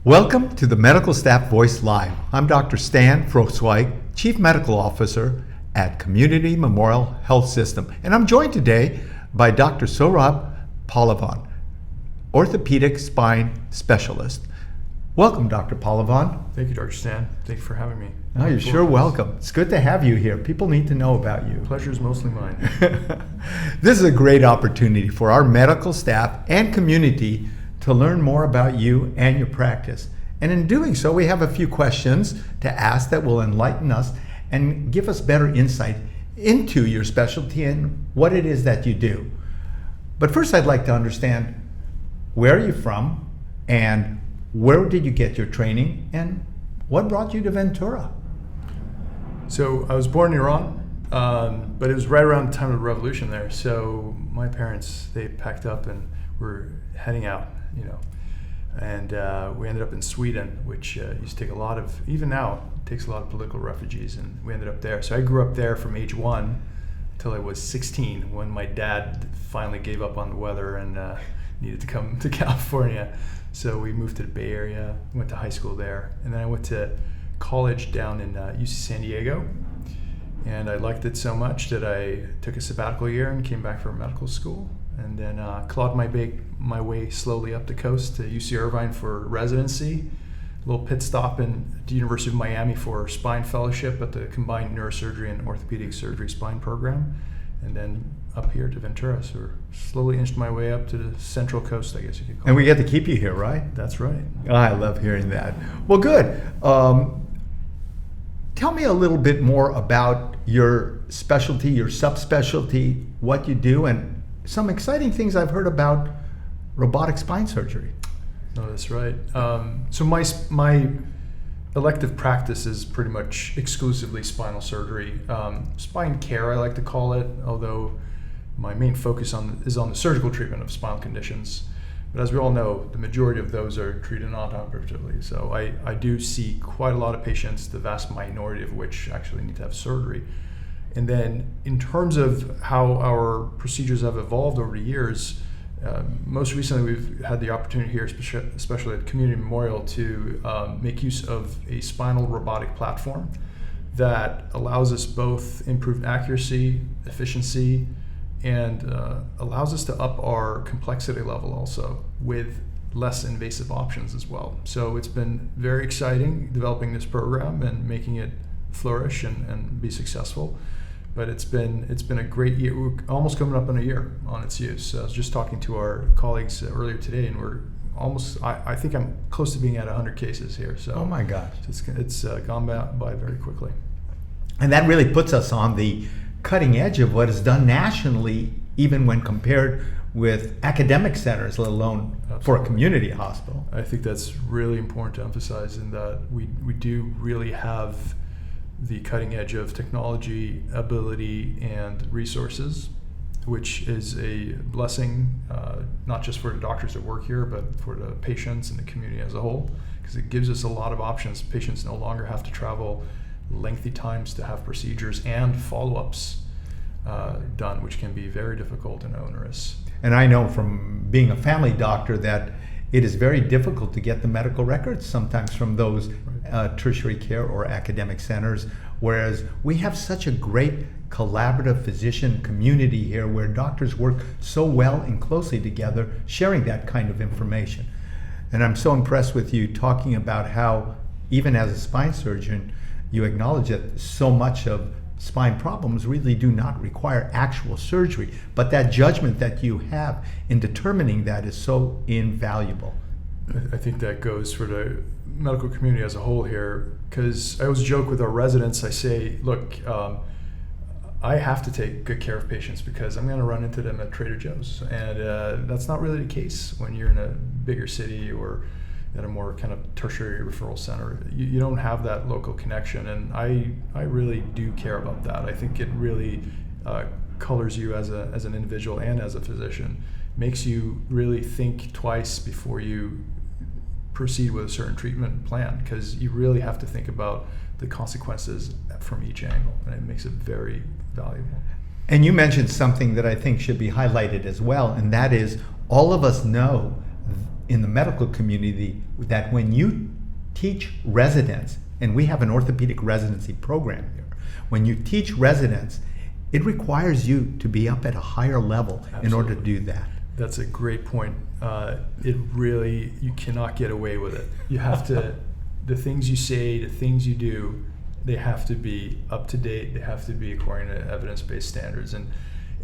Welcome to the Medical Staff Voice Live. I'm Dr. Stan Frosweig, Chief Medical Officer at Community Memorial Health System. And I'm joined today by Dr. Sohrab Pahlvan, Orthopedic Spine Specialist. Welcome, Dr. Pahlavan. Thank you, Dr. Stan. Thank you for having me. Oh, you're sure welcome. It's good to have you here. People need to know about you. Pleasure is mostly mine. This is a great opportunity for our medical staff and community to learn more about you and your practice. And in doing so, we have a few questions to ask that will enlighten us and give us better insight into your specialty and what it is that you do. But first, I'd like to understand, where are you from and where did you get your training and what brought you to Ventura? So I was born in Iran, but it was right around the time of the revolution there. So my parents, they packed up and were heading out, and we ended up in Sweden, which used to take a lot of, even now, takes a lot of political refugees, and we ended up there. So I grew up there from age 1 until I was 16, when my dad finally gave up on the weather and needed to come to California. So we moved to the Bay Area, went to high school there, and then I went to college down in UC San Diego, and I liked it so much that I took a sabbatical year and came back for medical school, and then clawed my way slowly up the coast to UC Irvine for residency, a little pit stop in the University of Miami for spine fellowship at the combined neurosurgery and orthopedic surgery spine program, and then up here to Ventura. So we're slowly inched my way up to the central coast, I guess you could call it. And we get to keep you here, right? That's right. I love hearing that. Well, good. Tell me a little bit more about your specialty, your subspecialty, what you do, and some exciting things I've heard about robotic spine surgery. No, that's right. So my elective practice is pretty much exclusively spinal surgery. Spine care, I like to call it, although my main focus is on the surgical treatment of spinal conditions. But as we all know, the majority of those are treated non-operatively. So I do see quite a lot of patients, the vast minority of which actually need to have surgery. And then in terms of how our procedures have evolved over the years, most recently we've had the opportunity here, especially at Community Memorial, to make use of a spinal robotic platform that allows us both improved accuracy, efficiency, and allows us to up our complexity level also with less invasive options as well. So it's been very exciting developing this program and making it flourish and be successful. But it's been a great year. We're almost coming up on a year on its use. I was just talking to our colleagues earlier today, and we're almost, I think I'm close to being at 100 cases here. So oh my gosh. It's gone by very quickly. And that really puts us on the cutting edge of what is done nationally, even when compared with academic centers, let alone Absolutely. For a community hospital. I think that's really important to emphasize, in that we do really have the cutting edge of technology, ability, and resources, which is a blessing, not just for the doctors that work here, but for the patients and the community as a whole, because it gives us a lot of options. Patients no longer have to travel lengthy times to have procedures and follow-ups done, which can be very difficult and onerous. And I know from being a family doctor that it is very difficult to get the medical records sometimes from those tertiary care or academic centers, whereas we have such a great collaborative physician community here where doctors work so well and closely together, sharing that kind of information. And I'm so impressed with you talking about how, even as a spine surgeon, you acknowledge that so much of spine problems really do not require actual surgery, but that judgment that you have in determining that is so invaluable. I think that goes for the medical community as a whole here, because I always joke with our residents. I say, look, I have to take good care of patients because I'm going to run into them at Trader Joe's, and that's not really the case when you're in a bigger city or at a more kind of tertiary referral center. You don't have that local connection, and I really do care about that. I think it really colors you as an individual and as a physician, makes you really think twice before you proceed with a certain treatment plan, because you really have to think about the consequences from each angle, and it makes it very valuable. And you mentioned something that I think should be highlighted as well, and that is all of us know in the medical community that when you teach residents, and we have an orthopedic residency program here, when you teach residents, it requires you to be up at a higher level in order to do that. That's a great point. You cannot get away with it. You have to, the things you say, the things you do, they have to be up to date. They have to be according to evidence-based standards, and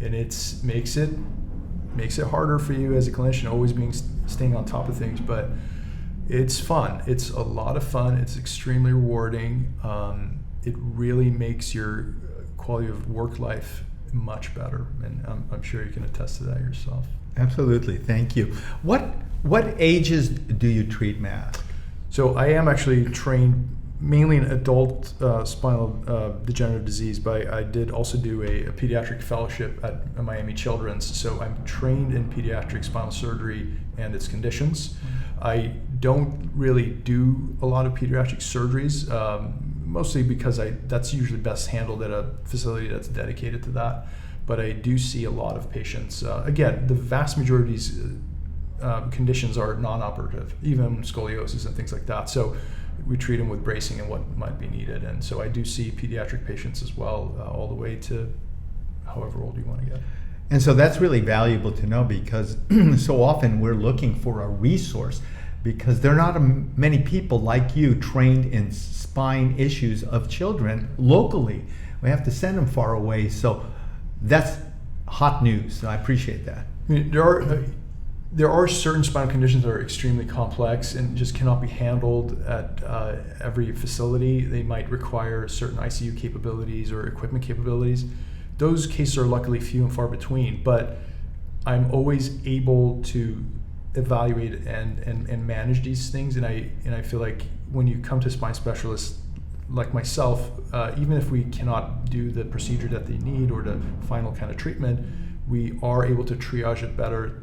it makes it harder for you as a clinician, always staying on top of things. But it's fun. It's a lot of fun. It's extremely rewarding. It really makes your quality of work life much better, and I'm sure you can attest to that yourself. Absolutely, thank you. What ages do you treat, Matt? So I am actually trained mainly in adult spinal degenerative disease, but I did also do a pediatric fellowship at Miami Children's. So I'm trained in pediatric spinal surgery and its conditions. I don't really do a lot of pediatric surgeries, mostly because that's usually best handled at a facility that's dedicated to that. But I do see a lot of patients. Again, the vast majority of these conditions are non-operative, even scoliosis and things like that. So we treat them with bracing and what might be needed. And so I do see pediatric patients as well, all the way to however old you want to get. And so that's really valuable to know, because so often we're looking for a resource, because there are not many people like you trained in spine issues of children locally. We have to send them far away. So that's hot news. So I appreciate that. I mean, there are certain spinal conditions that are extremely complex and just cannot be handled at every facility. They might require certain ICU capabilities or equipment capabilities. Those cases are luckily few and far between, but I'm always able to evaluate and manage these things. And I feel like when you come to spine specialists like myself, even if we cannot do the procedure that they need or the final kind of treatment, we are able to triage it better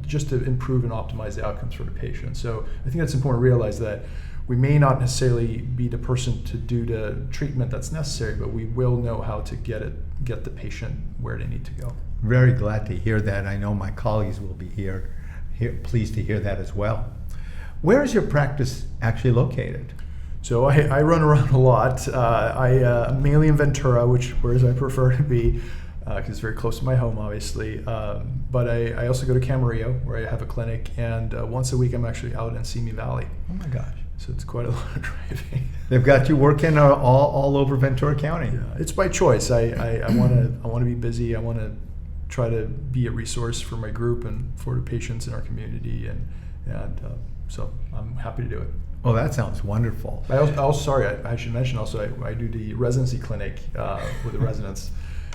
just to improve and optimize the outcomes for the patient. So I think that's important to realize that we may not necessarily be the person to do the treatment that's necessary, but we will know how to get the patient where they need to go. Very glad to hear that. I know my colleagues will be pleased to hear that as well. Where is your practice actually located? So I run around a lot. I'm mainly in Ventura, whereas I prefer to be, because it's very close to my home, obviously. But I also go to Camarillo, where I have a clinic, and once a week I'm actually out in Simi Valley. Oh my gosh. So it's quite a lot of driving. They've got you working all over Ventura County. Yeah, it's by choice. I want to be busy. I want to try to be a resource for my group and for the patients in our community, and so I'm happy to do it. Oh, that sounds wonderful. I should mention also I do the residency clinic with the residents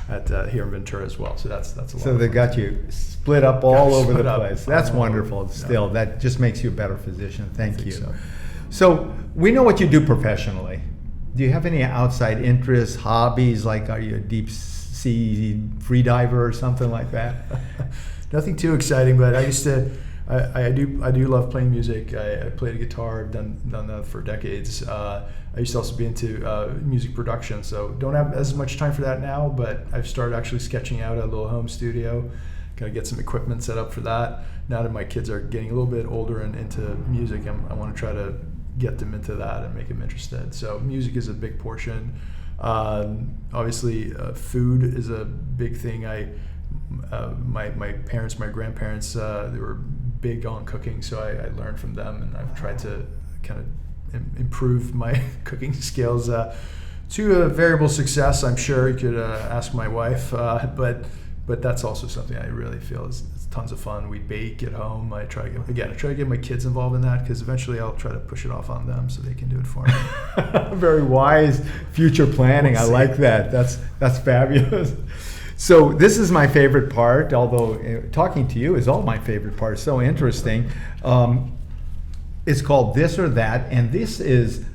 at here in Ventura as well. So that's a lot. So they got you split up all over the place. That's all wonderful. over. Still, that just makes you a better physician. Thank you. So we know what you do professionally. Do you have any outside interests, hobbies? Like, are you a deep sea free diver or something like that? Nothing too exciting, but I do love playing music. I played a guitar. I've done that for decades. I used to also be into music production, so don't have as much time for that now, but I've started actually sketching out a little home studio. Gotta get some equipment set up for that. Now that my kids are getting a little bit older and into music, I want to try to get them into that and make them interested. So music is a big portion. Obviously, food is a big thing. My parents, my grandparents, they were big on cooking, so I learned from them, and I've tried to kind of improve my cooking skills to a variable success. I'm sure you could ask my wife, but that's also something I really feel is tons of fun. We bake at home. I try to get my kids involved in that, because eventually I'll try to push it off on them so they can do it for me. Very wise future planning. I like that. That's fabulous. So this is my favorite part, although talking to you is all my favorite part. So interesting. It's called This or That, and this is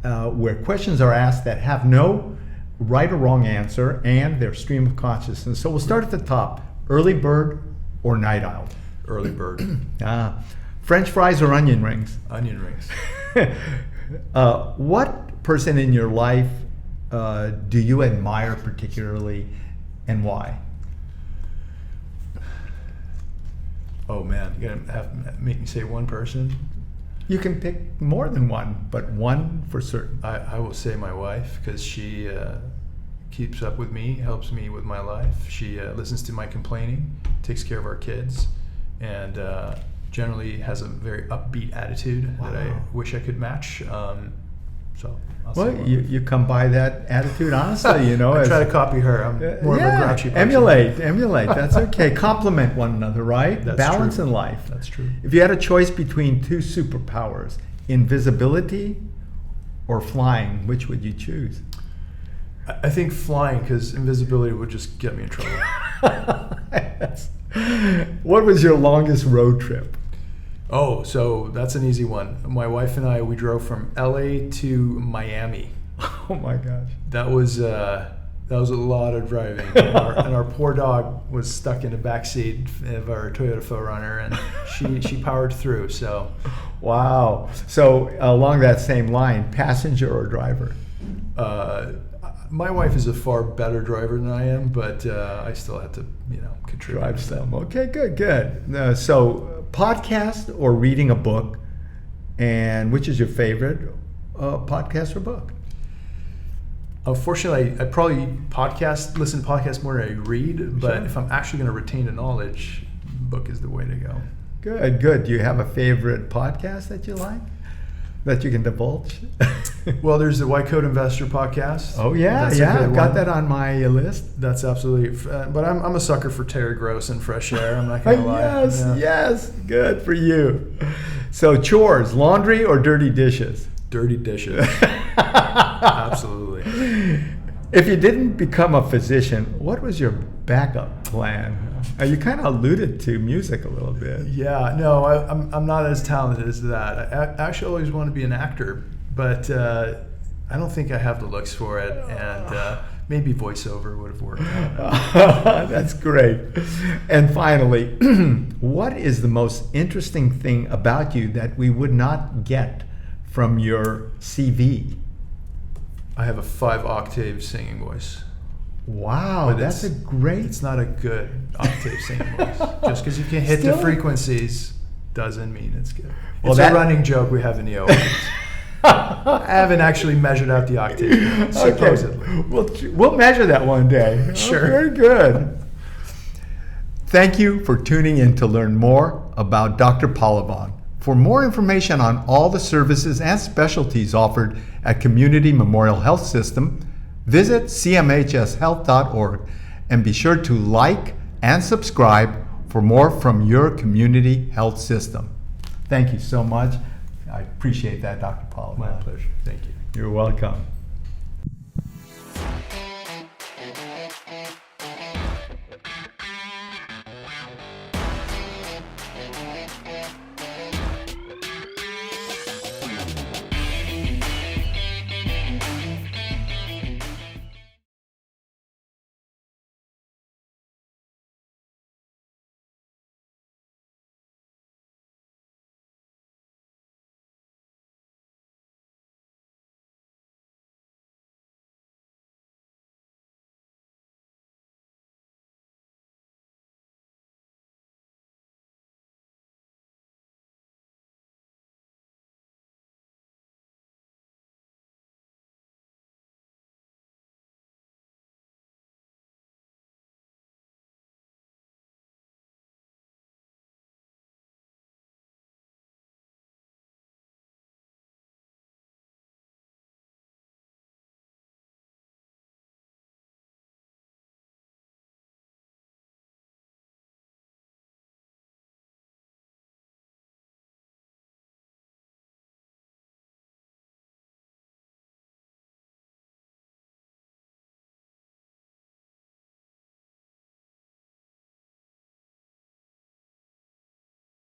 where questions are asked that have no right or wrong answer, and their stream of consciousness. So we'll start at the top. Early bird or night owl? Early bird. French fries or onion rings? Onion rings. What person in your life do you admire particularly, and why? Oh man, you're gonna have to make me say one person. You can pick more than one, but one for certain. I will say my wife, because she keeps up with me, helps me with my life. She listens to my complaining, takes care of our kids, and generally has a very upbeat attitude that I wish I could match. So I'll say Well, you come by that attitude honestly, you know. I try to copy her. I'm more of a grouchy person. Emulate. That's okay. Complement one another, right? That's Balance true. in life. That's true. If you had a choice between two superpowers, invisibility or flying, which would you choose? I think flying, because invisibility would just get me in trouble. What was your longest road trip? Oh, so that's an easy one. My wife and I, we drove from LA to Miami. Oh my gosh. That was a lot of driving. And our poor dog was stuck in the back seat of our Toyota 4Runner, and she powered through. So, wow. So along that same line, passenger or driver? my wife is a far better driver than I am, but I still have to, contribute. Drive some. Okay, good. So, podcast or reading a book, and which is your favorite podcast or book? Unfortunately, I probably listen to podcasts more than I read, but Sure. if I'm actually going to retain the knowledge, book is the way to go. Good. Do you have a favorite podcast that you like that you can divulge? Well, there's the White Coat Investor podcast. Oh yeah, That's a good I've got one. that on my list. That's absolutely, but I'm a sucker for Terry Gross and fresh air. I'm not gonna lie. Yes, good for you. So chores, laundry or dirty dishes? Dirty dishes. Absolutely. If you didn't become a physician, what was your backup plan? You kind of alluded to music a little bit. Yeah, no, I'm not as talented as that. I actually always wanted to be an actor, but I don't think I have the looks for it, and maybe voiceover would have worked out. That's great. And finally, what is the most interesting thing about you that we would not get from your CV? I have a 5-octave singing voice. Wow, But that's a great... It's not a good octave singing voice. Just because you can hit Still? the frequencies doesn't mean it's good. Well, It's that- a running joke we have in the OR. I haven't actually measured out the octave, supposedly. Okay. We'll measure that one day. Sure. Oh, very good. Thank you for tuning in to learn more about Dr. Pahlavan. For more information on all the services and specialties offered at Community Memorial Health System, visit cmhshealth.org and be sure to like and subscribe for more from your community health system. Thank you so much. I appreciate that, Dr. Pahlavan. My pleasure. Thank you. You're welcome.